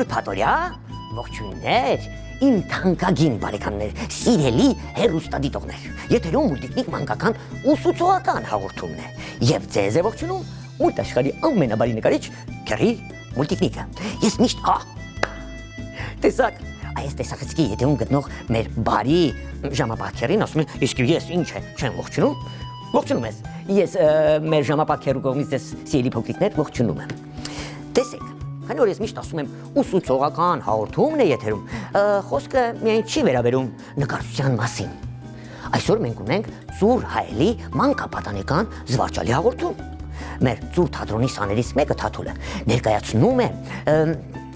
Փաթորյա, ողջույններ, իմ թանկագին բարեկամներ, սիրելի հեռուստադիտողներ։ Եթերում մուլտիկնիկ մանկական ուսուցողական հաղորդումն է, եւ ձեզ է ողջունում մուլտաշխարհի ամենաբարի նկարիչ Քերի Մուլտիկնիկը։ Ես միշտ տեսակ, այս տեսախցիկի եթերում գտնող մեր բարի ժամապահքերին ասում եմ, իսկ ես ինչ չեմ ողջունում։ Ողջունում ես։ Ես մեր ժամապահքերու կողմից ձեզ սիրելի փոքրիկներ ողջունում եմ։ Տեսեք, քանի որ ես միշտ ասում եմ ուսուցողական հաղորդումն է եթերում, խոսքը միայն չի վերաբերում նկարչության մասին։ Այսօր մենք ունենք Ծուր Հայելի մանկապատանեկան զվարճալի հաղորդում։ Մեր Ծուր թատրոնի սաներից մեկը Թաթուլը ներկայացնում է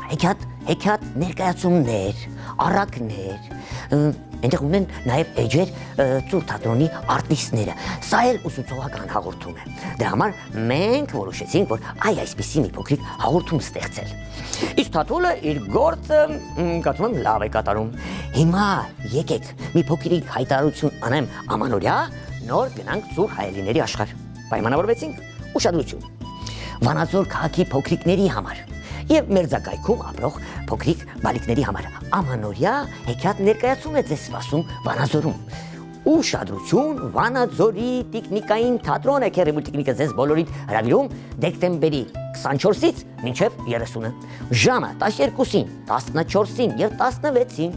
հեքիաթ ներկայացումներ, առակներ, այնտեղ ունեն նաև էջեր Ծուր թատրոնի արտիստները։ Սա էլ ուսուցողական հաղորդում է։ Դրա համար մենք որոշեցինք, որ այսպիսի մի փոքրիկ հաղորդում ստեղծել։ Իսկ Թաթուլը իր գործը կարծում եմ լավ է կատարում։ Հիմա եկեք մի փոքրիկ հայտարարություն անեմ ամանորյա, նոր գնանք Ծուր Հայելիների աշխարհ։ Պայմանավորվեցինք, ուշադրություն։ Վանաձոր քաղաքի փոքրիկների համար եւ մերձակայքում ապրող փոքրիկ բալիկների համար ամանորյա հեքիաթ ներկայացում է ձեզ սպասում Վանաձորում։ Ուշադրություն, Վանաձորի տիկնիկային թատրոնը Քերի Մուլտիկնիկը ձեզ բոլորին հրավիրում դեկտեմբերի 24-ից մինչև 30-ը, ժամը 12-ին, 14-ին եւ 16-ին։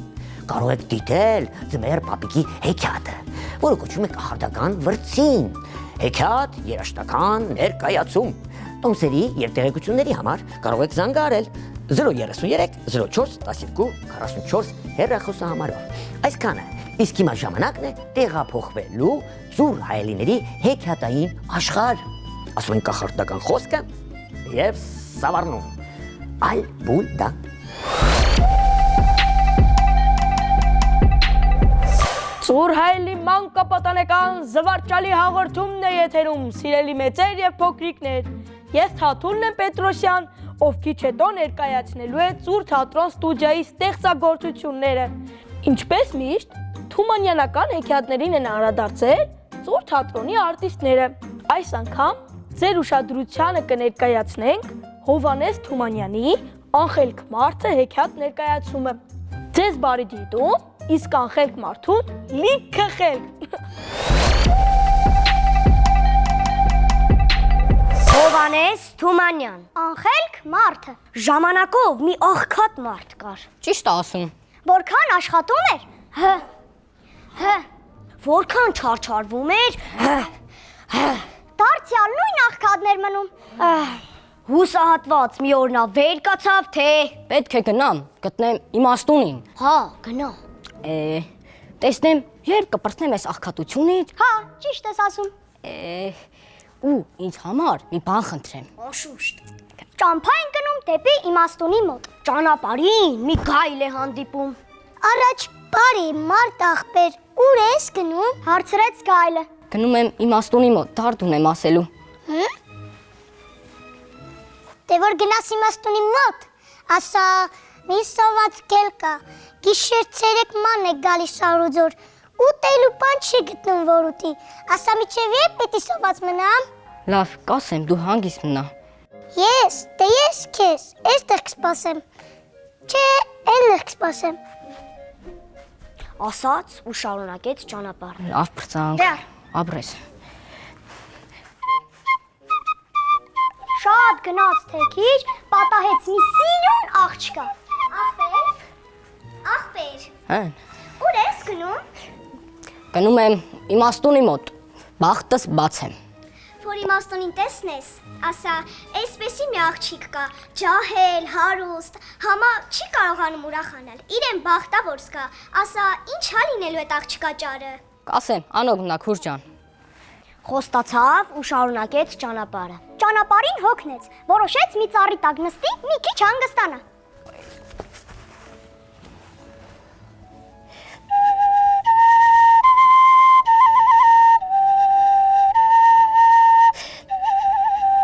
Կարող եք դիտել Ձմեռ պապիկի հեքիաթը, որը կոչվում է Կախարդական վրձին։ Հեքիաթ երաժշտական ներկայացում։ Տոմսերի եւ տեղեկությունների համար կարող եք զանգահարել 033 04 12 44 հեռախոսահամարով։ Այսքանը։ Իսկ հիմա ժամանակն է տեղափոխվելու Ծուր Հայելիների հեքիաթային աշխարհ։ Ասում են կախարդական խոսքը եւ սավառնում։ Ալ-Բուլդա։ Ծուր Հայելի մանկապատանեկան զվարճալի հաղորդումն է եթերում, սիրելի մեծեր եւ փոքրիկներ։ Ես Թաթուլն եմ Պետրոսյան, ով քիչ հետո ներկայացնելու է Ծուր թատրոն ստուդիայի ստեղծագործությունները։ Ինչպես միշտ, թումանյանական հեքիաթներին են անդրադարձել Ծուր թատրոնի արտիստները։ Այս անգամ ձեր ուշադրությանը կներկայացնենք Հովհաննես Թումանյանի Անխելք մարդը հեքիաթ ներկայացումը։ Ձեզ բարի դիտում, իսկ անխելք մարդուն լիքը խելք։ Հովհաննես Թումանյան, անխելք մարդը, ժամանակով մի աղքատ մարդ կար։ Ճիշտ ասում։ Որքան աշխատում էր, որքան չարչարվում էր, դարձյալ նույն աղքատներ մնում։ Հուսահատված մի օր նա վեր կացավ, թե Պետք է գնամ, գտնեմ իմաստունին։ հա, գնա։ Տեսնեմ, երբ կպրծնեմ այս աղքատությունից, Հա, ճիշտ ես ասում։ ու ինձ համար մի բան խնդրեմ։ Անշուշտ։ Ճամփա են գնում դեպի իմաստունի մոտ։ Ճանապարհին մի գայլ է հանդիպում։ Առաջ բարի մարդ աղբեր, ուր ես գնում, հարցրեց գայլը։ Գնում եմ իմաստունի մոտ, դարդ ունեմ ասելու։ Դե որ գնաս իմաստունի մոտ, ասա մի սոված գել կա, գիշեր ցերեկ ման է գալիս Սարուձոր, ուտելու բան չի գտնում որ ուտի, ասա միչև երբ պիտի սոված մնամ։ Լավ, կասեմ, դու հանգիստ մնա։ Ես քեզ, էստեղ կսպասեմ, չէ, էլներ կսպասեմ։ Ասաց ու շարունակեց ճանապարհը։ Լավ բրծանք, Դե։ ապրես։ Շատ գնաց թե քիչ, պատահեց մի սիրուն աղջկա։ Աղբեր, Հեն, ուր ես գնում։ գնում եմ իմաստունի մոտ, բախտս բաց եմ։ Որ իմաստունին տեսնես, ասա, այսպեսի մի աղջիկ կա, ջահել, հարուստ, համա չի կարողանում ուրախանալ, իրեն բախտավոր զգա, ասա, ինչ հա լինելու այդ աղջկա ճարը։ Կասեմ, անօգնա քուր ջան։ Խոստացավ ու շարունակեց ճանապարհը։ Ճանապարհին հոգնեց, որոշեց մի ծառի տակ նստի, մի քիչ հանգստանա։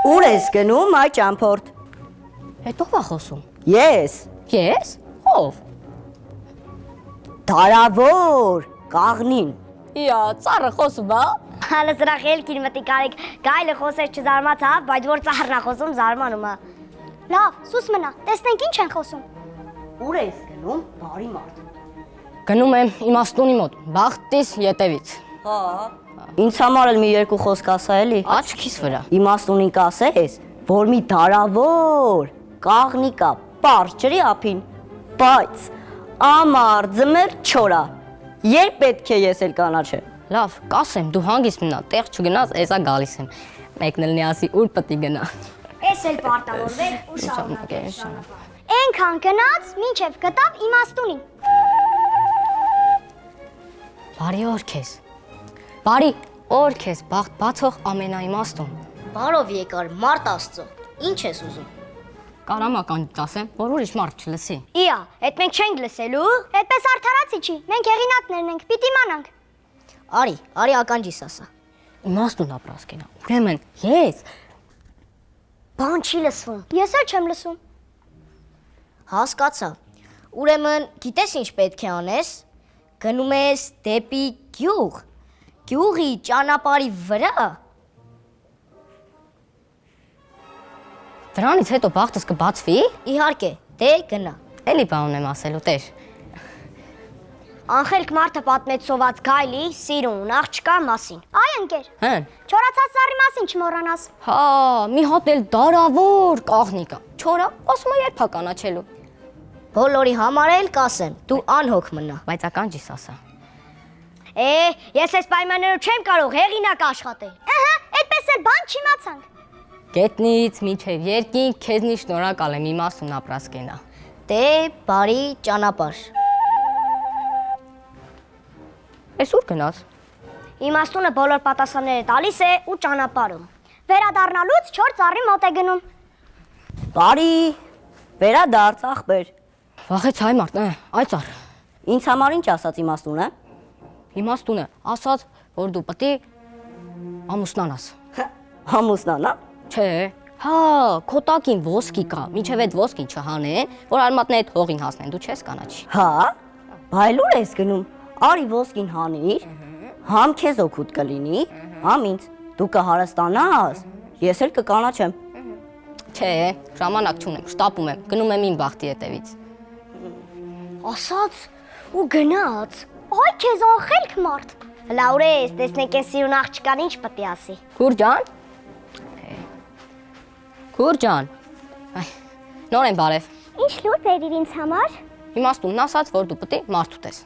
Ուր ես գնում այ ճամփորդ։ Հետո ո՞վ է խոսում։ Ես, Ես։ Ո՞վ։ Դարավոր, Կաղնին։ Իա, ծառը խոսում է։ Հələ սրա խելքին մտի կարիք, գայլը խոսեց չզարմացավ, բայց որ ծառն է խոսում զարմանում է։ Լավ, սուս մնա, տեսնենք ինչ են խոսում։ Ուր ես գնում, բարի մարդ։ Գնում եմ իմաստունի մոտ, բախտիս ետևից։ Հա։ Ինձ համար էլ մի երկու խոսք ասա էլի։ Աչքիս վրա։ Իմաստունին կասես, որ մի դարավոր կաղնի կա, պարզ ջրի ափին, բայց ամառ ձմեռ չորա։ Երբ պետք է ես էլ կանաչեմ։ Լավ, կասեմ, դու հանգիստ մնա, տեղ չգնաս, էսա գալիս եմ։ Մեկն էլ ասի, ուր պետք է գնա։ Էս էլ պարտավորվեք ու շարունակեք։ Էնքան գնաց, մինչև գտավ իմաստունին։ Բարի օր քեզ։ Բարի օր քեզ, բախտ բացող ամենաիմաստուն։ Բարով եկար, մարդ Աստծո։ Ինչ ես ուզում։ Կարամական ասեմ, որ ուրիշ մարդ չլսի։ Իա, այդ մենք չենք լսելու։ Այդպես արդարացի չի։ Մենք հեղինակներն ենք, պիտի իմանանք։ Արի ականջիս ասա։ Իմաստուն ապրասկենա։ Ուրեմն ես Բան չի լսվում։ Ես էլ չեմ լսում։ Հասկացա։ Ուրեմն, գիտես ինչ պետք է անես։ Գնում ես դեպի գյուղ։ Գյուղի ճանապարհի վրա։ դրանից հետո բախտս կբացվի։ Իհարկե, դե գնա։ Էլի բան ունեմ ասելու, տեր։ Անխելք մարդը պատմեց սոված գայլի, սիրուն, աղջկա մասին։ Այ ընկեր, Հեն։ չորացած սառի մասին չմոռանաս։ Հա, մի հատ էլ դարավոր կաղնի կա։ Չորա, ասում է երբ կանաչելու։ Բոլորի համար էլ կասեմ, դու անհոգ մնա։ Բայց ականջիս ասա։ Ես այս պայմաններով չեմ կարող հեղինակ աշխատել։ Ահա, այդպես էլ բան չիմացանք։ Գետնից մինչև երկինք քեզնի շնորհակալ եմ իմաստուն ապրասկենա։ Դե բարի ճանապարհ։ Էս ուր գնաս։ Իմաստունը բոլոր պատասխանները տալիս է ու ճանապարհում։ Վերադառնալուց 4 ծառի մոտ է գնում։ Բարի, վերադարձ ախպեր։ Վախեց հայ մարդ, այ ծառ։ Ինձ համար ինչ ասաց իմաստունը։ Իմաստուն է, ասաց, որ դու պետք է ամուսնանաս։ Ամուսնանա։ Չէ։ Հա, քո տակին ոսկի կա, մինչև այդ ոսկին չհանեն, որ արմատն այդ հողին հասնեն, դու չես կանաչի։ Հա, բայ լուր ես գնում։ Արի ոսկին հանիր, համ քեզ օգուտ կլինի, համ ինձ։ Դու կհարստանաս, ես էլ կկանաչեմ։ Չէ, ժամանակ չունեմ, շտապում եմ, գնում եմ իմ բախտի հետևից։ Ասաց ու գնաց։ Այ քեզ անխելք մարդ։ Լաուրես, տեսնենք այս սիրուն աղջկան ինչ պետք է ասի։ Քուրջան։ Քուրջան։ Այ, նոր եմ բարև։ Ինչ լուր բերիր ինձ համար։ Իմաստունն ասաց, որ դու պետք է մարդ ուտես։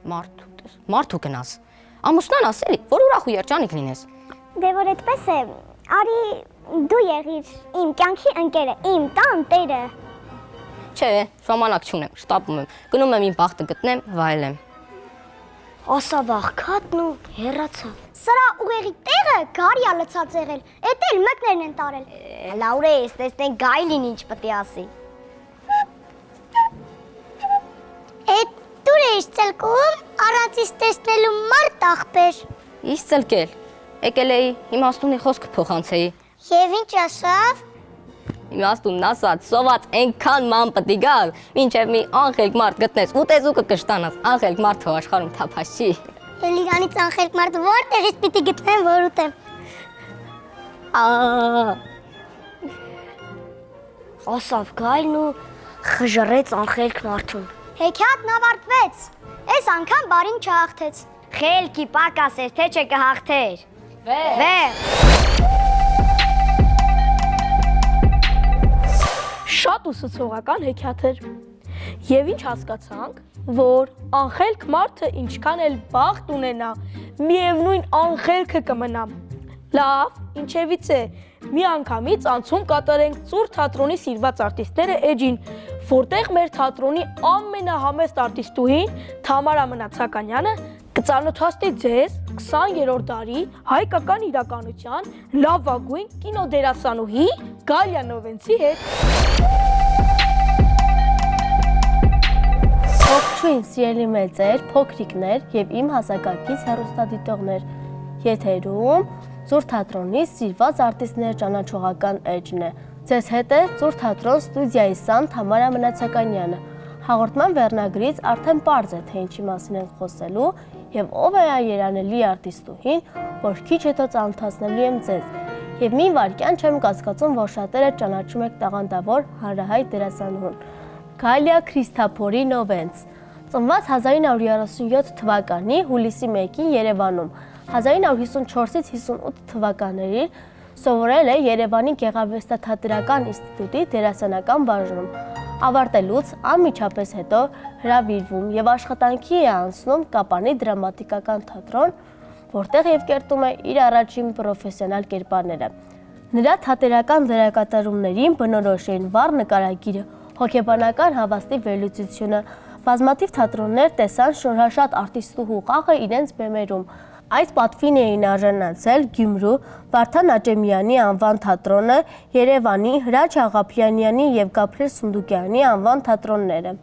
Մարդ ուտես։ Մարդու գնաս։ Ամուսնանաս էլի, որ ուրախ ու երջանիկ լինես։ Դե որ այդպես է, արի դու եղիր իմ կյանքի ընկերը, իմ տան տերը։ Չէ, ժամանակ չունեմ, շտապում եմ։ Գնում եմ իմ բախտը գտնեմ, վայելեմ։ Ասա վախքատն ու հեռացավ։ Սրա ուղեղի տեղը գարյա լցած եղել, էդ էլ մկներն են տարել։ Լաուրես, տեսնենք գայլին ինչ պետք է ասի։ Էդ դուր էս ցելկում առածից տեսնելու մարդ ախպեր։ Իս ցլկել։ Եկել էի, իմաստունի խոսքը փոխանցեի։ Եվ ինչ ասավ։ Իմաստունն ասաց, սոված այնքան ման պետք է գալ, մինչև մի անխելք մարդ գտնես, ուտեզուկը կշտանաս, անխելք մարդ հո աշխարհում թափաշի։ Էլ իրանից անխելք մարդ որտեղից պիտի գտնեմ, որ ուտեմ։ Ասավ գայլն ու խժռեց անխելք մարդուն։ Հեքիաթն ավարտվեց։ Այս անգամ բարին չհաղթեց։ Խելքի պակաս էր, թե չէ կհաղթեր։ Վեր։ Շատ ուսուցողական հեքիաթ էր։ Եվ ինչ հասկացանք, որ անխելք մարդը ինչքան էլ բախտ ունենա, միևնույն անխելքը կմնա։ Լավ, ինչևից է, մի անգամից անցում կատարենք Ծուր թատրոնի սիրված արտիստները էջին, որտեղ մեր թատրոնի ամենահամեստ արտիստուհին Թամարա Մնացականյանը կծանոթացնի ձեզ 20-րդ դարի հայկական իրականության լավագույն կինոդերասանուհի Գալիա Նովենցի հետ։ Ողջույն սիրելի մեծեր, փոքրիկներ եւ իմ հասակակից հեռուստադիտողներ։ Եթերում Ծուր թատրոնի սիրված արտիստներ ճանաչողական էջն է։ Ձեզ հետ է Ծուր թատրոն ստուդիայի սան Թամարա Մնացականյանը։ Հաղորդման վերնագրից արդեն պարզ է, թե ինչի մասին ենք խոսելու եւ ով է այն երանելի արտիստուհին, որ քիչ հետո ծանոթացնելու եմ ձեզ։ Եվ մի վարքյան չեմ կասկածում, որ շատերը ճանաչում եք տաղանդավոր հանրահայտ դերասանուհուն։ Գալիա Քրիստափորի Նովենց։ Ծնված 1937 թվականի հուլիսի 1-ին Երևանում, 1954-ից 58 թվականներին սովորել է Երևանի Գեղարվեստաթատերական ինստիտուտի դերասանական բաժնում։ Ավարտելուց անմիջապես հետո հրավիրվում եւ աշխատանքի է անցնում Կապանի դրամատիկական թատրոն, որտեղ եւ կերտում է իր առաջին պրոֆեսիոնալ կերպարները։ Նրա թատերական դերակատարումներին բնորոշ էին վառ նկարագիրը, հոգեբանական հավաստի վերլուծությունը, բազմաթիվ թատրոններ տեսան շնորհաշատ արտիստուհու խաղը իրենց բեմերում։ Այս պատվին էին արժանացել Գյումրու Վարդան Աճեմյանի անվան թատրոնը, Երևանի Հրաչ Աղափյանյանի եւ Գաբրիել Սունդուկյանի անվան թատրոնները։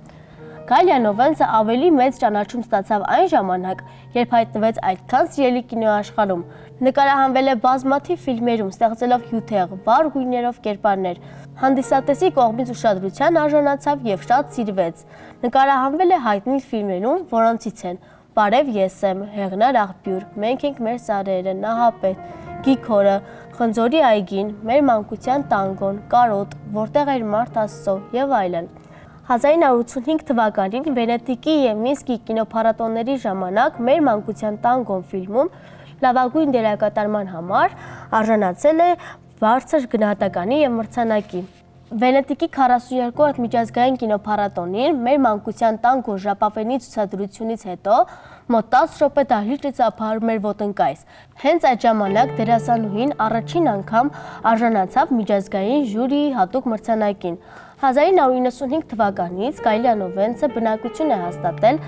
Գալիա Նովենցը ավելի մեծ ճանաչում ստացավ այն ժամանակ, երբ հայտնվեց այդքան սիրելի կինոաշխարհում։ Նկարահանվել է բազմաթիվ ֆիլմերում, ստեղծելով հյութեղ, վառ գույներով կերպարներ։ Հանդիսատեսի կողմից ուշադրության արժանացավ եւ շատ սիրվեց։ Նկարահանվել է հայտնի ֆիլմերում, որոնցից են Բարև ես եմ, Հեղնար աղբյուր, Մենք ենք մեր սարերը, Նահապետ, Գիքորը, Խնձորի այգին, Մեր մանկության տանգոն, Կարոտ, Որտեղ էր մարդ Աստծո եւ այլն։ 1985 թվականին Վենետիկի եւ Մինսկի կինոփառատոների ժամանակ Մեր մանկության տանգոն ֆիլմում լավագույն դերակատարման համար արժանացել է բարձր գնահատականի եւ մրցանակի։ Վենետիկի 42-րդ միջազգային կինոփառատոնին Մեր մանկության տանգո ժապավենի ցուցադրությունից հետո մոտ 10 րոպե դահլիճը ծափարում էր ոտնկայս։ Հենց այդ ժամանակ դերասանուհին առաջին անգամ արժանացավ միջազգային ժյուրիի հատուկ մրցանակին։ 1995 թվականից Գալիա Նովենցը բնակություն է հաստատել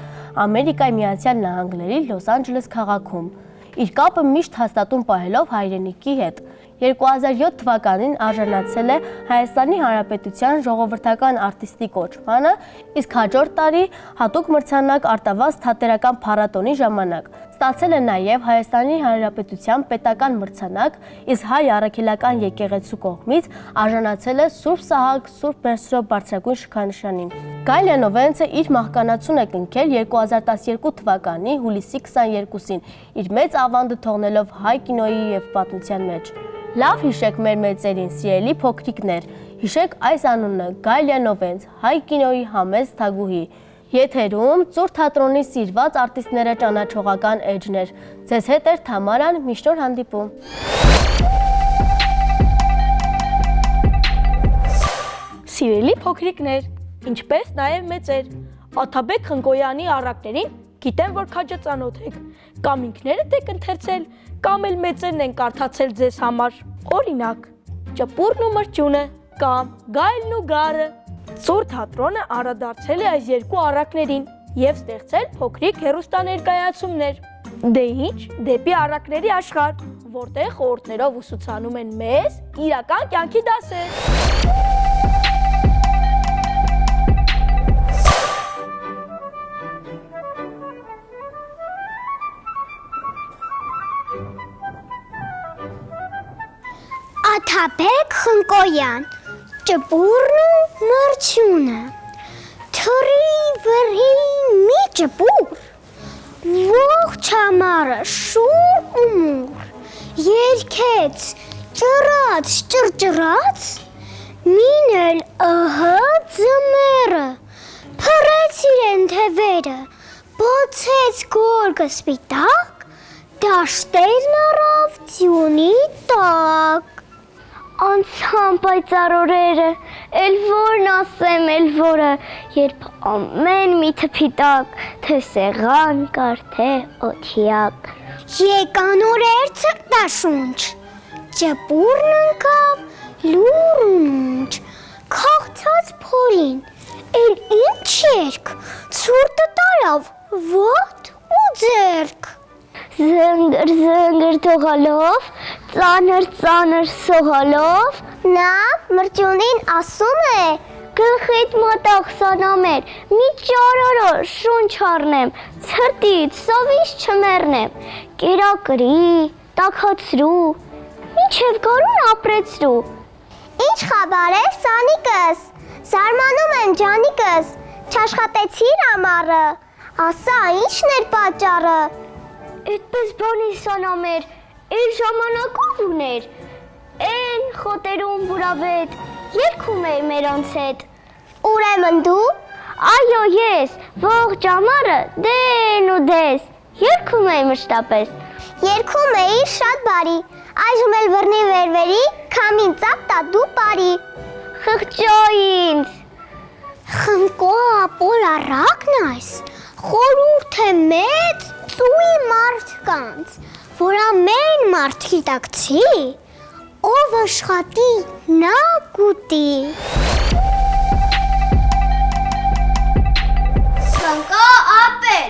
Ամերիկայի Միացյալ Նահանգների Լոս Անջելես քաղաքում։ Իր կապը միշտ հաստատում պահելով հայրենիքի հետ։ 2007 թվականին արժանացել է Հայաստանի Հանրապետության ժողովրդական արտիստի կոչմանը, իսկ հաջորդ տարի հատուկ մրցանակ արտավազ թատերական փառատոնի ժամանակ։ Ստացել է նաև Հայաստանի Հանրապետության պետական մրցանակ, իսկ Հայ առաքելական եկեղեցու կողմից արժանացել է Սուրբ Սահակ Սուրբ Մերսրո բարձրագույն շքանշանին։ Գալիա Նովենցը իր մահկանացուն է կնքել 2012 թվականի հուլիսի 22-ին, իր մեծ ավանդը թողնելով հայ կինոյի եւ պատմության մեջ։ Լավ հիշեք մեր մեծերին, սիրելի փոքրիկներ, հիշեք այս անունը Գալիա Նովենց, հայ կինոյի համեստ թագուհի։ Եթերում Ծուր թատրոնի սիրված արտիստները ճանաչողական էջներ։ Ձեզ հետ էր Թամարան, միշտ օր հանդիպում։ Սիրելի փոքրիկներ, ինչպես նաև մեծեր, Աթաբեկ Խնկոյանի առակներին գիտեմ, որ քաջածանոթ եք, կամ ինքներդ եք ընթերցել, կամ էլ մեծերն են կարդացել ձեզ համար։ Օրինակ, Ճպուրն ու մրջյունը կամ Գայլն ու գարը։ Ծուր թատրոնը անդրադարձել է այս երկու առակներին եւ ստեղծել փոքրիկ հեռուստաներկայացումներ։ Դե ինչ, դեպի առակների աշխարհ, որտեղ խորհուրդներով ուսուցանում են մեզ իրական կյանքի դասեր։ Աթաբեկ Խնկոյան, Ճպուրն ու մրջյունը, թռի վրի մի ճպուր, ողջ համարը շուր ու մուր, երգեց, ճռած, ճռճռած, մին էլ ձմերը, փռեց իրեն թևերը, բոցեց գորգը սպիտակ, դաշտերն առավ ձյունի տակ։ Անցան պայծառ օրերը, էլ որն ասեմ, էլ որը, երբ ամեն մի թփի տակ, թե սեղան կար, թե օթյակ։ Եկան օրեր ցրտաշունչ, ճպուրն ընկավ լուր ու մունջ, քաղցած փորին, էլ ինչ երգ, ցուրտը տարավ ոտ ու ձեռք։ Զնգր զնգր թողալով, ծանր սողալով, նա մրջյունին ասում է, գլխիդ մոտող սանամեր, մի ճարորո շունչ առնեմ, ցրտից սովից չմեռնեմ, կերակրի, տաքացրու, մինչև գարուն ապրեցրու։ Ինչ խաբար է, Սանիկս, զարմանում եմ ջանիկս, չաշխատեցիր ամառը, ասա ինչն էր պատճառը։ Այդպես բանի սանամեր, էլ ժամանակով ուներ, են խոտերում բուրավետ, երգում էր մերանց հետ, Ուրեմն դու։ Այո, ես ողջ ամառը դեն ու դես։ Երգում էի մշտապես։ Երգում էի շատ բարի։ Այժմ էլ բռնի վերվերի, քամին ծապ տա դու բարի։ Խղճո ինձ։ Խնկո ապոր առակն այս, խորուրդ է մեծ ծույի մարդկանց, որ ամեն մարդ գիտակցի, ով աշխատի նա գուտի։ Խնկո ապեր,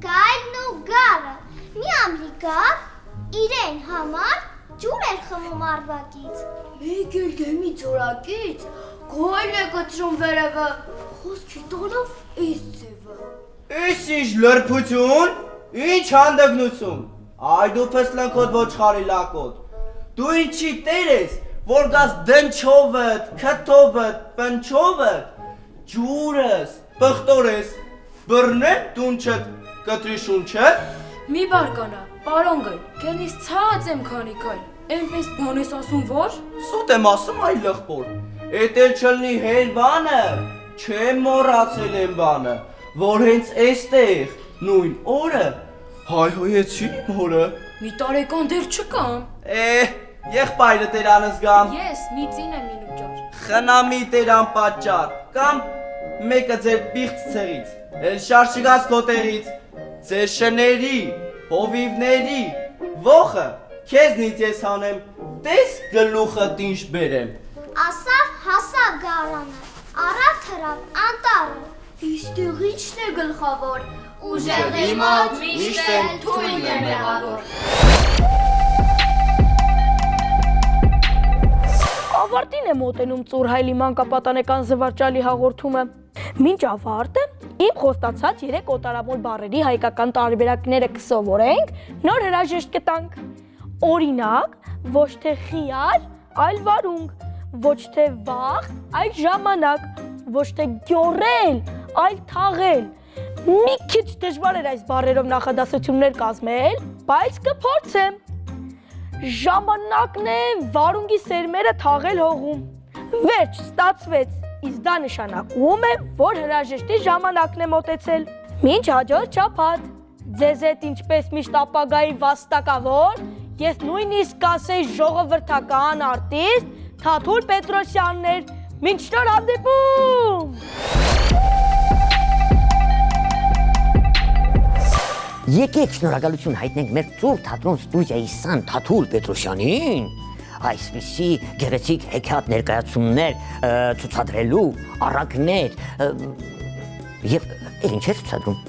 գայլն ու գարը, մի ամլիկար իրեն համար ջուր էր խմում արվակից։ Մեկ էլ դեմի ծորակից, գոյլ է գծրում վերևը, խոսքի տոնով էս ձևը։ Էս ինչ լրբություն, ինչ հանդգնություն, այ դու փսլնքոտ ոչխարի լակոտ, դու ինչի տեր ես, որ գաս դնչովըտ, քթովըտ, պնչովըտ, ջուրս, պղտորես, բռնեն դունչըտ, կտրի շունչըտ։ Մի բարկանա, պարոն գայլ, կենից ցած եմ քանի կայլ, էնպես բան ես ասում որ։ Սուտ եմ ասում այ լղպոր, էտ էլ չլնի հեն բանը, չեմ մոռացել եմ բանը, որ հենց էստեղ, նույն օրը, հայհոյեցի մորը։ Մի տարեկան դեր չկամ։ Եղբայրը տեր անզգամ, Ես մի ծին եմ ինուճար։ խնամի տեր անպատճառ, կամ մեկը ձեր պիղծ ցեղից, էլ շարժ չգաս քո տեղից, ձեր շների, հովիվների, ողը, քեզնից ես հանեմ, տես գլուխը տինչ բերեմ։ Ասավ հասավ գարանը, առավ թրավ անտարը, իստեղ իչն է գլխավոր, ուժեղի մոտ միշտ էլ թույլն է մեղավոր։ Ավարտին է մոտենում Ծուրհայլի մանկապատանեկան զվարճալի հաղորդումը։ Մինչ ավարտը իմ խոստացած 3 օտարամոլ բառերի հայկական տարբերակները կսովորենք, նոր հրաժեշտ կտանք։ Օրինակ, ոչ թե խիալ, այլ վարունգ, ոչ թե վաղ, այլ ժամանակ, ոչ թե գյորել, այլ թաղել։ Մի քիչ դժվար էր այս բառերով նախադասություններ կազմել, բայց կփորձեմ։ Ժամանակն է վարունգի սերմերը թաղել հողում։ Վերջ ստացվեց, իսկ դա նշանակում է, որ հրաժեշտի ժամանակն է մոտեցել։ Մինչ հաջորդ շաբաթ, ձեզ հետ ինչպես միշտ ապագայի վաստակավոր, ես նույնիսկ կասեի ժողովրդական արտիստ Թաթուլ Պետրոսյանն էր։ Մինչ նոր հանդիպում։ Եկեք շնորհակալություն հայտնենք մեր Ծուր թատրոն ստուդիայի սան Թաթուլ Պետրոսյանին, այսպիսի գեղեցիկ հեքիաթ ներկայացումներ ցուցադրելու առակներ եւ ինչ է ցուցադրում։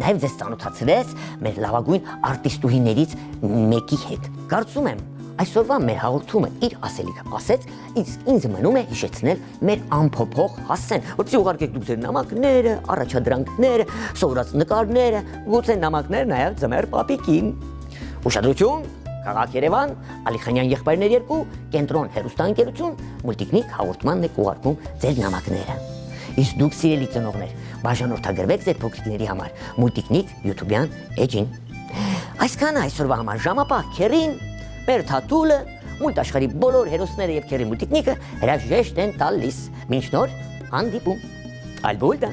Նաև ձեզ ծանոթացրեց մեր լավագույն արտիստուհիներից մեկի հետ։ Կարծում եմ այսօրվա մեր հաղորդումը իր ասելիքը ասեց, իսկ ինձ մնում է հիշեցնել մեր անփոփոխ հասցեն, որպեսզի ուղարկեք դուք ձեր նամակները, առաջադրանքները, սովորած նկարները, գուցե նամակներ նաև ձմեռ պապիկին։ Ուշադրություն, քաղաք Երևան, Ալիխանյան եղբայրներ 2, կենտրոն հեռուստաընկերություն, Մուլտիկնիկ հաղորդմանն է ուղարկում ձեր նամակները։ Իսկ դուք սիրելի ծնողներ, բաժանորդագրվեք ձեր փոքրիկների համար Մուլտիկնիկ YouTube-յան էջին։ Այսքանը այսօրվա համար ժամապահ քերին մեր Թաթուլը, մուլտաշխարհի բոլոր հերոսները եւ քերի Մուլտիկնիկը հրաժեշտ են տալիս։ Մինչ նոր հանդիպում։ Ալբուլդա։